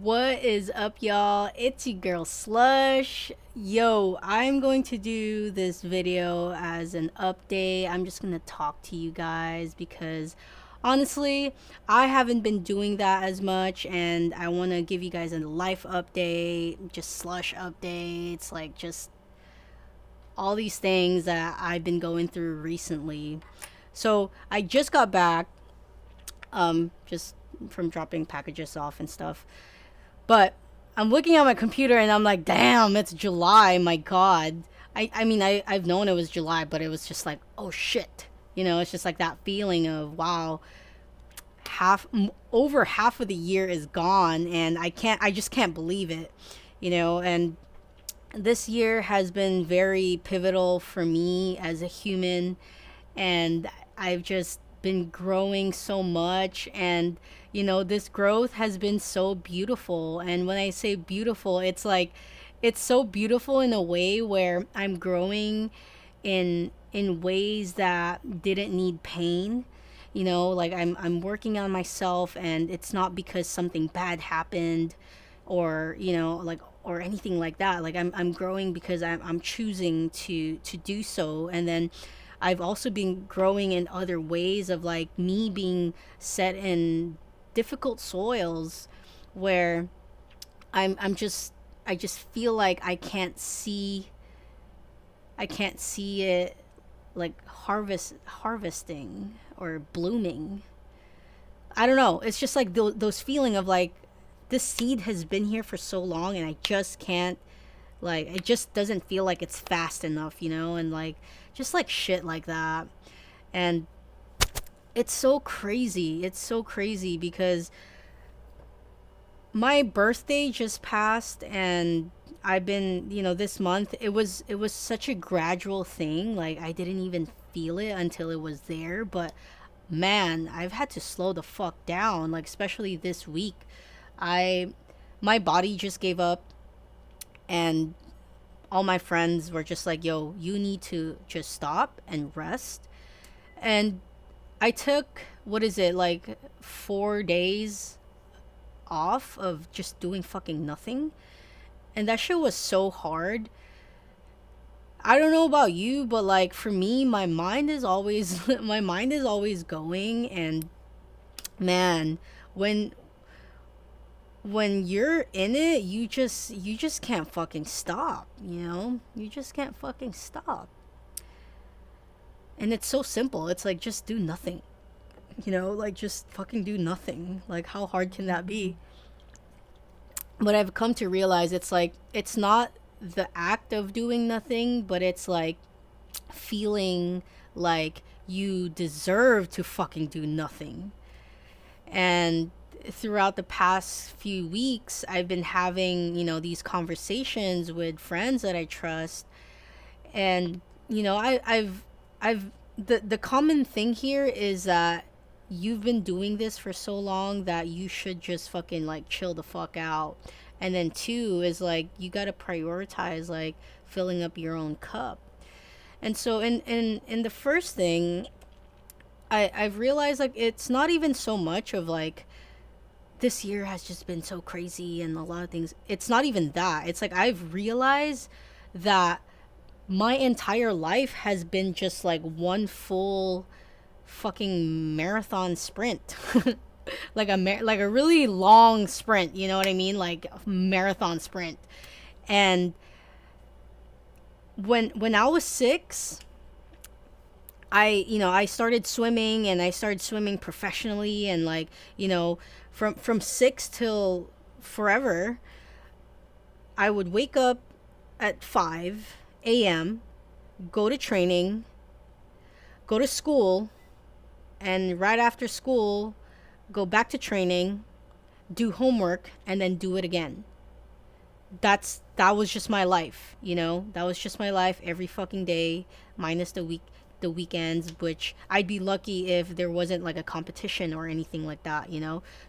What is up, y'all? It's your girl Slush. Yo, I'm going to do this video as an update. I'm just going to talk to you guys because honestly, I haven't been doing that as much, and I want to give you guys a life update, just Slush updates, like just all these things that I've been going through recently. So, I just got back just from dropping packages off and stuff. But I'm looking at my computer and I'm like, damn, it's July. My God. I've known it was July, but it was just like, oh shit. It's just like that feeling of, wow, over half of the year is gone. And I just can't believe it. And this year has been very pivotal for me as a human, and I've just been growing so much. And this growth has been so beautiful. And when I say beautiful, it's like it's so beautiful in a way where I'm growing in ways that didn't need pain. Like I'm working on myself, and it's not because something bad happened, or like, or anything like that. Like I'm growing because I'm choosing to do so. And then I've also been growing in other ways of like me being set in difficult soils where I'm just, I just feel like I can't see it, like harvesting or blooming. I don't know. It's just like those feeling of like this seed has been here for so long, and I just can't, like, it just doesn't feel like it's fast enough. And like just like shit like that. And it's so crazy. It's so crazy because my birthday just passed, and I've been, this month it was such a gradual thing. Like I didn't even feel it until it was there. But man, I've had to slow the fuck down, like especially this week. I My body just gave up, and all my friends were just like, "Yo, you need to just stop and rest." And I took, what is it, like 4 days off of just doing fucking nothing. And that shit was so hard. I don't know about you, but like for me, my mind is always my mind is always going. And man, when when you're in it, you just can't fucking stop. You just can't fucking stop. And it's so simple. It's like just do nothing. Like just fucking do nothing. Like how hard can that be? But I've come to realize it's like it's not the act of doing nothing, but it's like feeling like you deserve to fucking do nothing. And throughout the past few weeks, I've been having, these conversations with friends that I trust. And, I've, the common thing here is that you've been doing this for so long that you should just fucking like chill the fuck out. And then two is like you got to prioritize like filling up your own cup. And so in the first thing, I've realized like it's not even so much of like this year has just been so crazy and a lot of things. It's not even that. It's like I've realized that my entire life has been just like one full fucking marathon sprint. Like a really long sprint, you know what I mean? Like a marathon sprint. And when I was 6, I started swimming, and I started swimming professionally. And like, from 6 till forever, I would wake up at 5 a.m., go to training, go to school, and right after school, go back to training, do homework, and then do it again. That was just my life. That was just my life every fucking day, minus the weekends, which I'd be lucky if there wasn't like a competition or anything like that.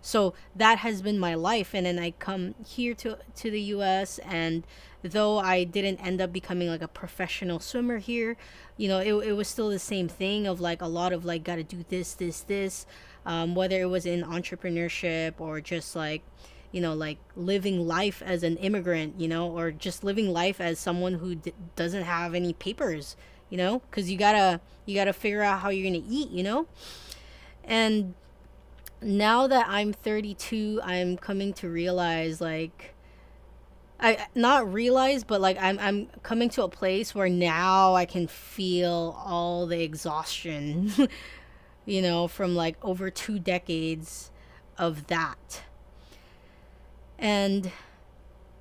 So that has been my life. And then I come here to the US, and though I didn't end up becoming like a professional swimmer here, it was still the same thing of like a lot of like gotta do this, whether it was in entrepreneurship or just like like living life as an immigrant, or just living life as someone who doesn't have any papers, because you gotta figure out how you're gonna eat, and now that I'm 32, I'm coming to realize, like, I not realize, but like I'm coming to a place where now I can feel all the exhaustion, from like over 2 decades of that. And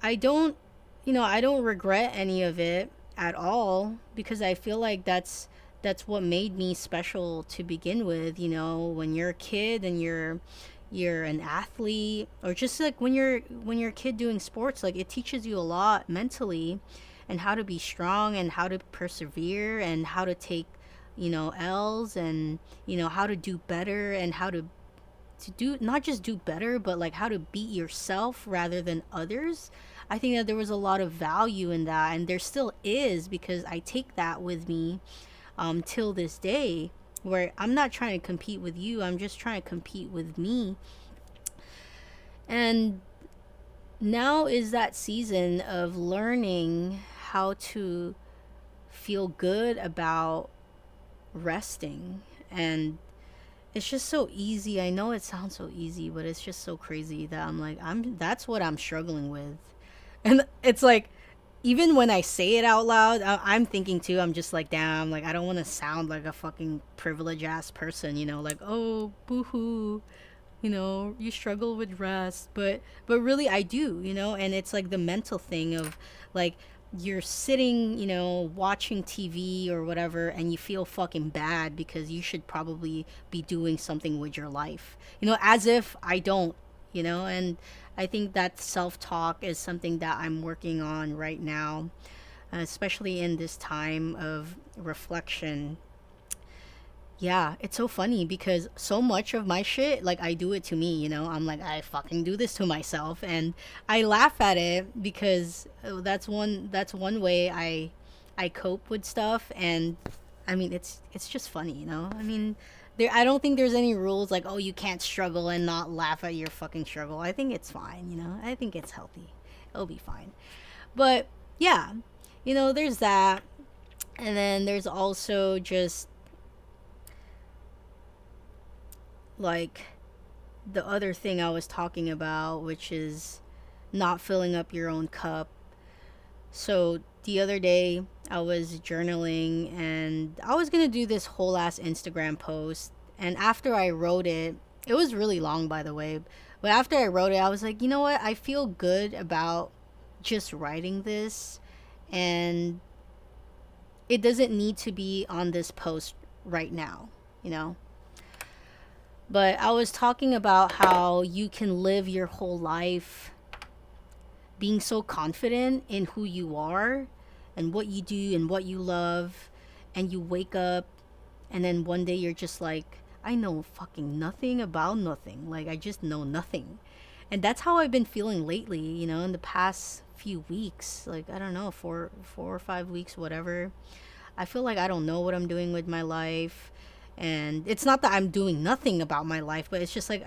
I don't, I don't regret any of it at all, because I feel like that's what made me special to begin with. When you're a kid and you're an athlete, or just like when you're a kid doing sports, like it teaches you a lot mentally, and how to be strong, and how to persevere, and how to take L's, and how to do better, and how to do, not just do better, but like how to beat yourself rather than others. I think that there was a lot of value in that, and there still is, because I take that with me till this day, where I'm not trying to compete with you, I'm just trying to compete with me. And now is that season of learning how to feel good about resting. And it's just so easy. I know it sounds so easy, but it's just so crazy that I'm like, that's what I'm struggling with. And it's like, even when I say it out loud, I'm thinking too, I'm just like, damn, like, I don't want to sound like a fucking privileged ass person, like, oh, boo hoo, you struggle with rest. But really, I do, and it's like the mental thing of, like, you're sitting, watching TV or whatever, and you feel fucking bad because you should probably be doing something with your life, as if I don't, and I think that self talk is something that I'm working on right now, especially in this time of reflection. Yeah, it's so funny because so much of my shit, like, I do it to me, I'm like, I fucking do this to myself, and I laugh at it because that's one way I cope with stuff. And I mean, it's just funny, I mean, I don't think there's any rules like, oh, you can't struggle and not laugh at your fucking struggle. I think it's fine, I think it's healthy. It'll be fine. But yeah, there's that. And then there's also just like the other thing I was talking about, which is not filling up your own cup. So the other day I was journaling, and I was going to do this whole ass Instagram post. And after I wrote it, it was really long, by the way. But after I wrote it, I was like, you know what? I feel good about just writing this. And it doesn't need to be on this post right now, But I was talking about how you can live your whole life being so confident in who you are and what you do and what you love. And you wake up, and then one day you're just like, I know fucking nothing about nothing. Like, I just know nothing. And that's how I've been feeling lately, in the past few weeks. Like, I don't know, 4 or 5 weeks, whatever. I feel like I don't know what I'm doing with my life. And it's not that I'm doing nothing about my life, but it's just like,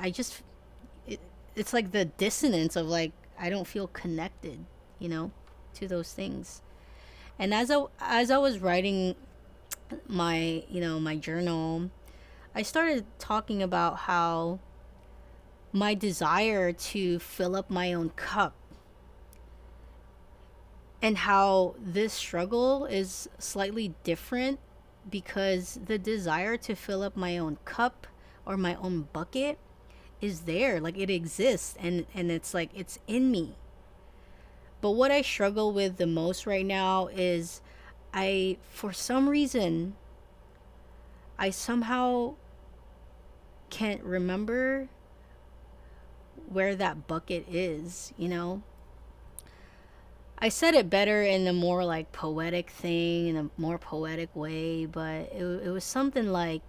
it's like the dissonance of, like, I don't feel connected, to those things. And as I was writing my journal, I started talking about how my desire to fill up my own cup, and how this struggle is slightly different, because the desire to fill up my own cup or my own bucket is there, like, it exists, and it's like, it's in me. But what I struggle with the most right now is, for some reason, I somehow can't remember where that bucket is, I said it better in a more like poetic thing, in a more poetic way, but it was something like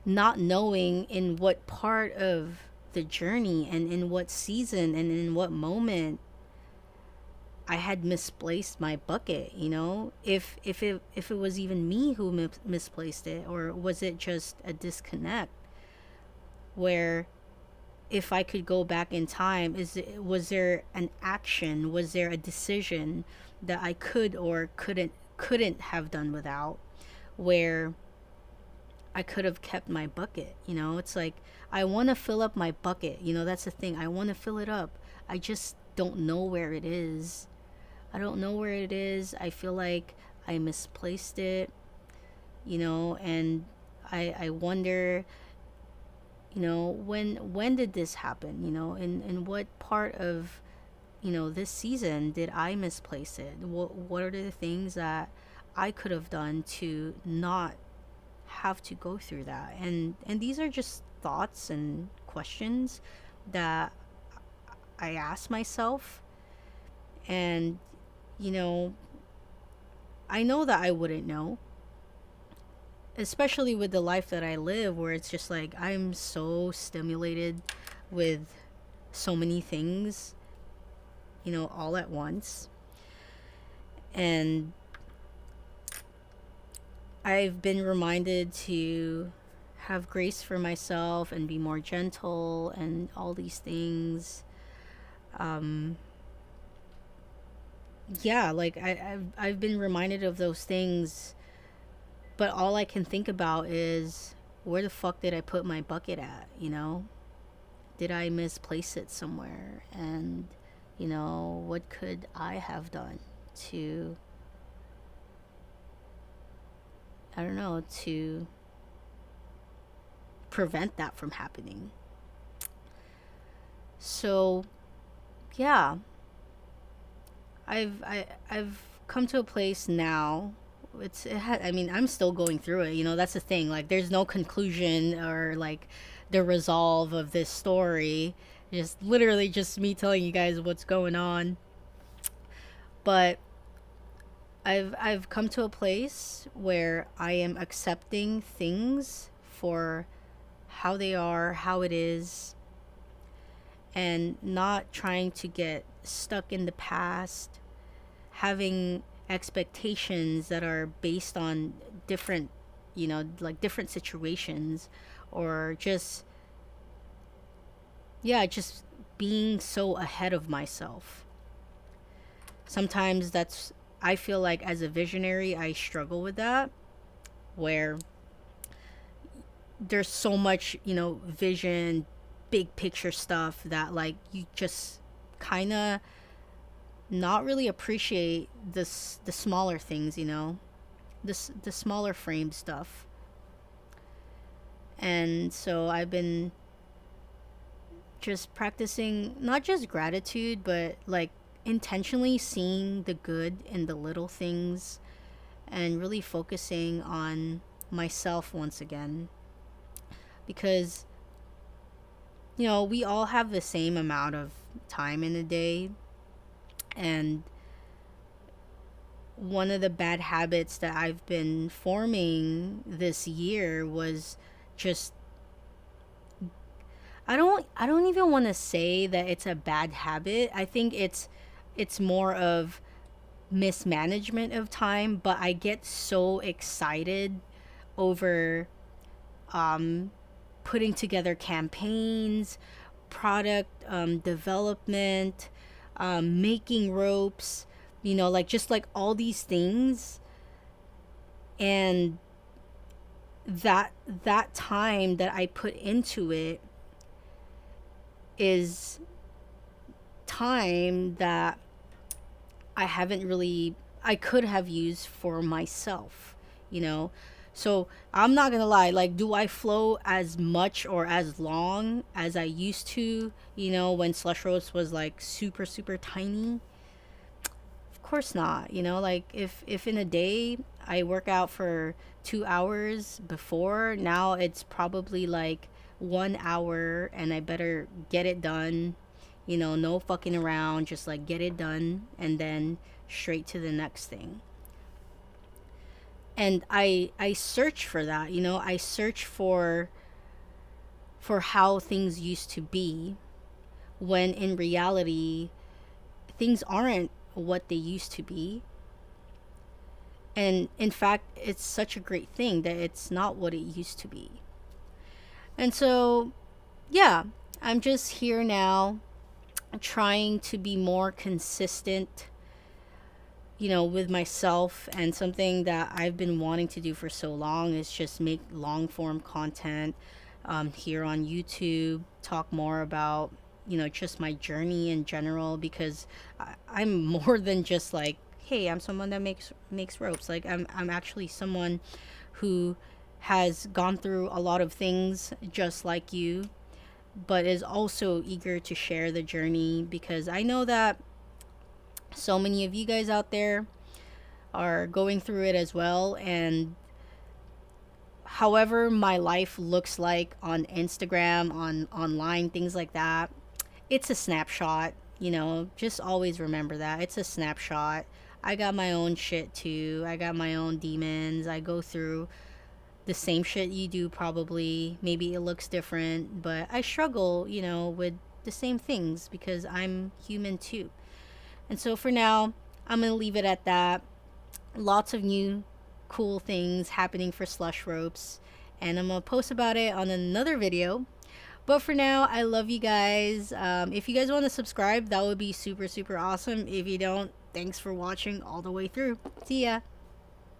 not knowing in what part of the journey and in what season and in what moment I had misplaced my bucket, if it was even me who misplaced it, or was it just a disconnect where if I could go back in time, was there an action, was there a decision that I could or couldn't have done without, where I could have kept my bucket, you know? It's like I want to fill up my bucket, you know, that's the thing. I want to fill it up. I just don't know where it is. I don't know where it is. I feel like I misplaced it, you know, and I wonder, you know, when did this happen, you know, and what part of, you know, this season did I misplace it? What are the things that I could have done to not have to go through that? And these are just thoughts and questions that I ask myself. And you know, I know that I wouldn't know, especially with the life that I live, where it's just like I'm so stimulated with so many things, you know, all at once. And I've been reminded to have grace for myself and be more gentle and all these things. Um, yeah, like I've been reminded of those things, but all I can think about is where the fuck did I put my bucket at, you know? Did I misplace it somewhere? And, you know, what could I have done to, I don't know, to prevent that from happening? So, yeah, I've come to a place now. I mean, I'm still going through it, you know, that's the thing. Like there's no conclusion or like the resolve of this story. Just literally just me telling you guys what's going on. But I've come to a place where I am accepting things for how they are, how it is, and not trying to get stuck in the past, having expectations that are based on different, you know, like different situations, or just, yeah, just being so ahead of myself. Sometimes that's, I feel like as a visionary, I struggle with that, where there's so much, you know, vision, big picture stuff that like you just kind of not really appreciate the smaller things, you know, the smaller frame stuff. And so I've been just practicing not just gratitude, but like intentionally seeing the good in the little things and really focusing on myself once again. Because, you know, we all have the same amount of time in a day. And one of the bad habits that I've been forming this year was just, I don't even want to say that it's a bad habit. I think it's more of mismanagement of time, but I get so excited over um putting together campaigns, product development, making ropes, you know, like just like all these things. And that time that I put into it is time that I could have used for myself, you know? So I'm not gonna lie, like, do I flow as much or as long as I used to, you know, when Slushropes was like super, super tiny? Of course not, you know, like if in a day I work out for 2 hours before, now it's probably like 1 hour and I better get it done, you know, no fucking around, just like get it done and then straight to the next thing. And I search for that, you know, I search for how things used to be, when in reality things aren't what they used to be. And in fact, it's such a great thing that it's not what it used to be. And so, yeah, I'm just here now trying to be more consistent, with myself. And something that I've been wanting to do for so long is just make long form content here on YouTube, talk more about, just my journey in general, because I'm more than just like, hey, I'm someone that makes ropes. Like I'm actually someone who has gone through a lot of things just like you, but is also eager to share the journey, because I know that so many of you guys out there are going through it as well. And however my life looks like on Instagram, on online, things like that, it's a snapshot. Just always remember that it's a snapshot. I got my own shit too. I got my own demons. I go through the same shit you do, probably. Maybe it looks different, but I struggle, with the same things, because I'm human too. And so for now, I'm going to leave it at that. Lots of new cool things happening for Slush Ropes, and I'm going to post about it on another video. But for now, I love you guys. If you guys want to subscribe, that would be super, super awesome. If you don't, thanks for watching all the way through. See ya.